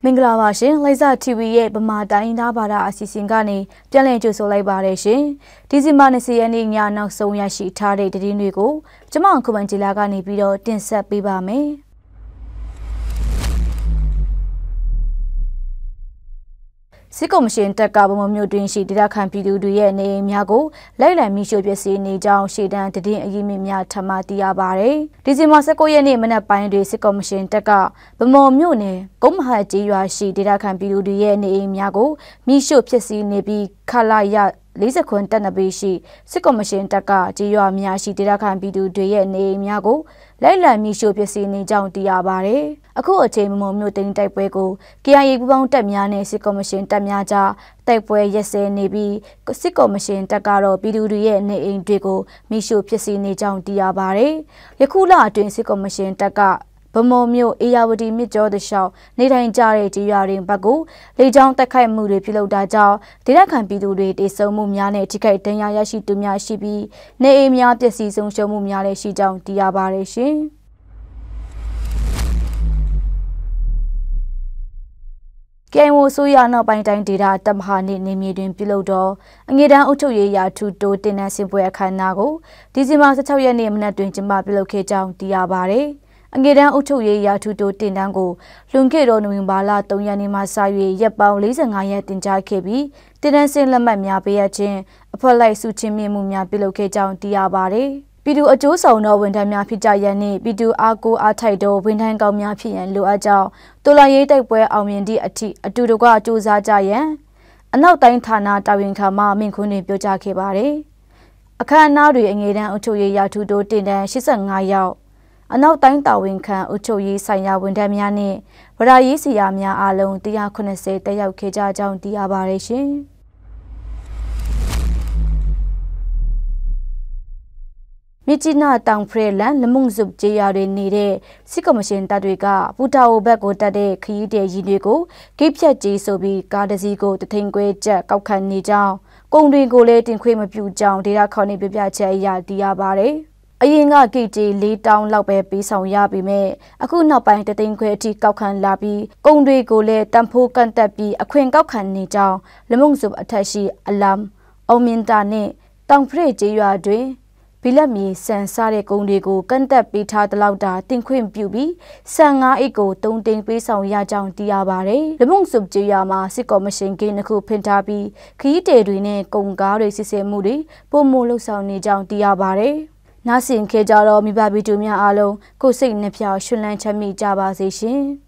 မင်္ဂလာပါရှင်။လိုက်စာ TV ရဲ့ဗမာတိုင်းသားဘာသာအစီအစဉ်ကနေပြန်လည်ကြိုဆိုလိုက်ပါရရှင်။ဒီဇင်ဘာ20ရက်နေ့ညနောက်ဆုံးရရှိထားတဲ့သတင်းတွေကိုကျမခုမန်ဂျီလာကနေပြီးတော့တင်ဆက်ပေးပါမယ်။စစ်ကော်မရှင်တပ်ကဗမာမြို့တွင်ရှိဒေသခံပြည်သူတွေရဲ့နေအိမ်များကိုလိုက်လံမိရှို့ပျက်စီးနေကြောင်းရှေ့တန်းသတင်းအရင်းမြစ်များထပ်မံသိရပါရယ်။ဒီဇင်ဘာ19ရက်နေ့မနက်ပိုင်းတွင်စစ်ကော်မရှင်တပ်ကဗမာမြို့နယ်ကုန်းမဟာကျေးရွာရှိဒေသခံပြည်သူတွေရဲ့နေအိမ်များကိုမိရှို့ပျက်စီးနေပြီးခလာရ40ခွန်တက်နပေးရှိစစ်ကော်မရှင်တပ်ကကြေးရွာများရှိဒေသခံပြည်သူတွေရဲ့နေအိမ်များကိုလိုက်လံမိရှို့ပျက်စီးနေကြောင်းသိရပါရယ်။အခုအချိန်မှမြို့တင်တိုက်ပွဲကို KIA ပူးပေါင်းတပ်များနဲ့စစ်ကော်မရှင်တပ်များကြားတိုက်ပွဲရက်စဲနေပြီးစစ်ကော်မရှင်တပ်ကတော့ပြည်သူတွေရဲ့နေအိမ်တွေကိုမိရှို့ပျက်စီးနေကြောင်းသိရပါရယ်။ယခုလအတွင်းစစ်ကော်မရှင်တပ်ကဗမော်မြို့အေယာဝတီမြစ်ကျော်တလျှောက်နေထိုင်ကြတဲ့ကြေးရွာတွေဘက်ကိုလေကြောင်းတိုက်ခိုက်မှုတွေပြုလုပ်တာကြောင့်ဒေသခံပြည်သူတွေတေဆုံမှုများနဲ့ထိခိုက်ဒဏ်ရာရရှိသူများရှိပြီးနေအိမ်များပျက်စီးဆုံးရှုံးမှုများလည်းရှိကြောင်းသိရပါတယ်ရှင်။ကဲဝဆိုရနောက်ပိုင်းတိုင်းဒေသတပ်မဟာနေနေမြေတွင်ပြုလုပ်တော့အငေတန်းအုပ်ချုပ်ရေးရာထူတိုးတင်နန်းစင်ပွဲအခမ်းအနားကိုဒီဇင်ဘာ16ရက်နေ့မနက်တွင်ကျင်းပပြုလုပ်ခဲ့ကြောင်းသိရပါတယ်။အငေတန်းအုပ်ချုပ်ရေးရာထူတိုတင်တန်းကိုလွန်ခဲ့သောနိုဝင်ဘာလ3ရက်နေ့မှစ၍ရက်ပေါင်း45ရက်တင်ကြားခဲ့ပြီးတင်တန်းစင်လက်မှတ်များပေးရခြင်းအဖွဲ့လိုက်စုချင်းမြင့်မှုများပြုလုပ်ခဲ့ကြောင်းသိရပါတယ်။ပြည်သူအကျိုးဆောင်သောဝန်ထမ်းများဖြစ်ကြရန်နှင့်ပြည်သူအားကိုးအားထိုက်သောဝန်ထမ်းကောင်းများဖြစ်ရန်လိုအပ်ကြောင်းတော်လှန်ရေးတိုက်ပွဲအောင်မြင်သည့်အထိအတူတကွစူးစမ်းကြရန်အနောက်တိုင်းဌာနတာဝန်ခံမှမင်းခွန်းတွင်ပြောကြားခဲ့ပါတယ်။အခမ်းအနားတွင်အငေတန်းအုပ်ချုပ်ရေးရာထူတိုတင်တန်း85ယောက်အနောက်တိုင်းတာဝန်ခံအုပ်ချုပ်ရေးဆိုင်ရာဝန်ထမ်းများနဲ့ဗရာရေးစီယာများအားလုံး190တက်ရောက်ခဲ့ကြကြောင်းသိရပါတယ်ရှင်။မြစ်ကြီးနားတောင်ဖရဲလန်လမုံစုပ်ကျေးရွာတွင်နေတဲ့စစ်ကော်မရှင်တပ်တွေကပူတာအိုဘက်ကိုတက်တဲ့ခရီးတဲ့ရည်တွေကိုဂိတ်ဖြတ်ကြီးဆိုပြီးကားတစ်စီးကိုတထိန်ခွဲကျပ်ကောက်ခံနေကြောင်းကုန်တွေကိုလည်းတင်ခွေမပြုကြောင်းဒေတာခေါ်နေပြပြချက်အရသိရပါတယ်။အရင်ကဂိတ်ကြီး4တောင်းလောက်ပဲပေးဆောင်ရပေမဲ့အခုနောက်ပိုင်းတသိန်းခွဲအထိကောက်ခံလာပြီးကုန်တွေကိုလည်းတန်ဖိုးကန့်တက်ပြီးအခွင့်ကောက်ခံနေကြောင်းလမုံစုပ်အထက်ရှိအလမ်အောင်မင်တာနဲ့တောင်ဖရဲကျေးရွာတွင်ဘီလက်မီဆန်စားတဲ့ကုန်တွေကိုကန့်တက်ပေးထားတဲ့လောက်တာတင်ခွင့်ပြုပြီးဆန်5အိတ်ကို3သိန်းပေးဆောင်ရကြောင်းသိရပါတယ်။လမုံစုပ်ကျေးရွာမှာစစ်ကော်မရှင်ကင်းတစ်ခုဖင်ထားပြီးခရီးသည်တွေနဲ့ကုန်ကားတွေစစ်ဆေးမှုတွေပုံမလှုပ်ဆောင်နေကြောင်းသိရပါတယ်။နားဆင်ခဲ့ကြတော့မိဘပြည်သူများအားလုံးကိုယ်စိတ်နှဖျော်ရှင်လန်းချမ်းမြေ့ကြပါစေရှင်။